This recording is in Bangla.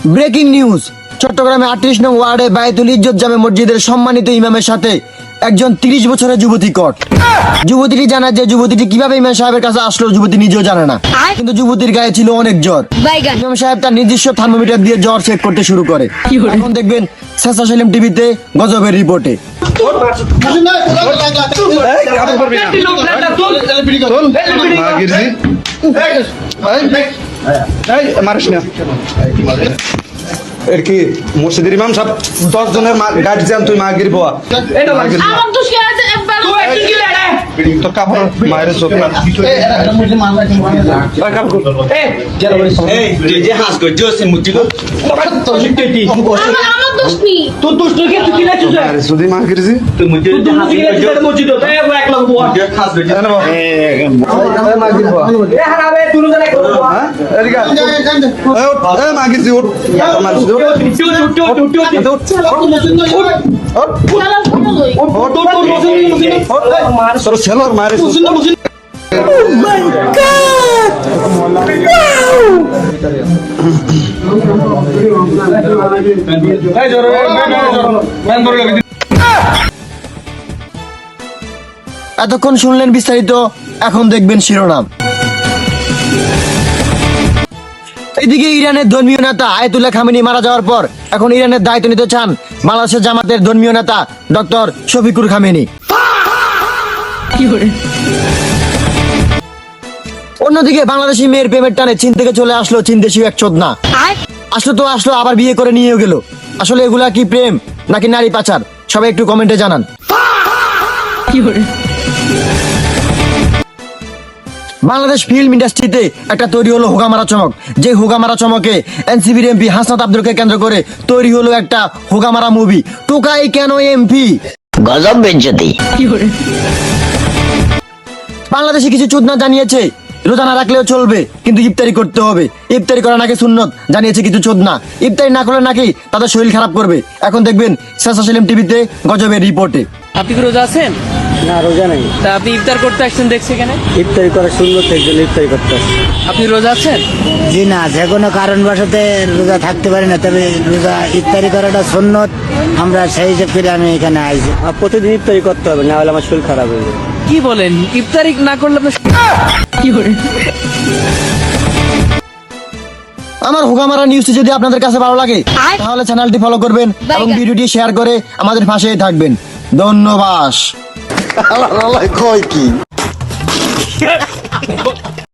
ব্রেকিং নিউজ, চট্টগ্রামে 38 নং ওয়ার্ডে বায়তুল ইজ্জত জামে মসজিদের সম্মানিত ইমামের সাথে একজন 30 বছরের যুবতী কট। যুবতীটি জানায় যে যুবতীটি কিভাবে ইমাম সাহেবের কাছে আসলো যুবতী নিজেও জানে না, কিন্তু যুবতীর গায়ে ছিল অনেক জ্বর। ইমাম সাহেব তার নিজস্ব থার্মোমিটার দিয়ে জ্বর চেক করতে শুরু করে। এখন দেখবেন স্বেচ্ছাসেলিম টিভিতে গজবের রিপোর্টে। এর কি মসজিদের ইমাম সাহেব 10 জনের গার্জিয়ান, তুই মাগির বোয়া তোর কাপড় মায়ের চোখ যদি মাগিরজি মাগিরজি ওঠ এতক্ষণ শুনলেন বিস্তারিত, এখন দেখবেন শিরোনাম। এদিকে ইরানের ধর্মীয় নেতা আয়াতুল্লাহ খামেনি মারা যাওয়ার পর এখন ইরানের দায়িত্ব নিতে চান বাংলাদেশের জামাতের ধর্মীয় নেতা ডক্টর শফিকুর খামেনি। অন্যদিকে বাংলাদেশি মেয়ের প্রেমের টানে চীন থেকে চলে আসলো চীন দেশীয় এক চোদনা। আসলো আবার বিয়ে করে নিয়েও গেল। আসলে এগুলা কি প্রেম নাকি নারী পাচার? সবাই একটু কমেন্টে জানান। বাংলাদেশ ফিল্ম ইন্ডাস্ট্রিতে একটা তৈরি হলো হোগামারা চমক। যে হোগামারা চমকে এনসিপির এমপি হাসনাত আব্দুলকে কেন্দ্র করে তৈরি হলো একটা হোগামারা মুভি, টোকাই কেন এমপি। গজব বেজ্জতি। বাংলাদেশে কিছু চোদনা জানিয়েছে রোজা না রাখলেও চলবে, কিন্তু ইফতারি করতে হবে। ইফতারি করা নাকি সুন্নত জানিয়েছে কিছু চোদনা। ইফতারি না করলে নাকি তাদের শরীর খারাপ করবে। এখন দেখবেন স্বেচ্ছাসেলিম টিভিতে গজবের রিপোর্টে। আপনি কি রোজা আছেন? না, রোজা নাই। তা আপনি ইফতার করতে আসছেন দেখছি কেন? ইফতারি করা সুন্নত, একজন ইফতারি করতে আসে। আপনি রোজা আছেন? জি না, যে কোনো কারণবশতে রোজা থাকতে পারি না, তবে রোজা ইফতারি করাটা সুন্নত, আমরা সেই হিসেব করে আমি এখানে আইছি। প্রতিদিন ইফতারি করতে হবে, না হলে আমার শরীর খারাপ হয়ে যাবে। কি বলেন? ইফতারি না করলে আপনার কি করে? আমার হোগামারা নিউজটি যদি আপনাদের কাছে ভালো লাগে তাহলে চ্যানেলটি ফলো করবেন এবং ভিডিওটি শেয়ার করে আমাদের পাশেই থাকবেন। ধন্যবাদ। কয় কি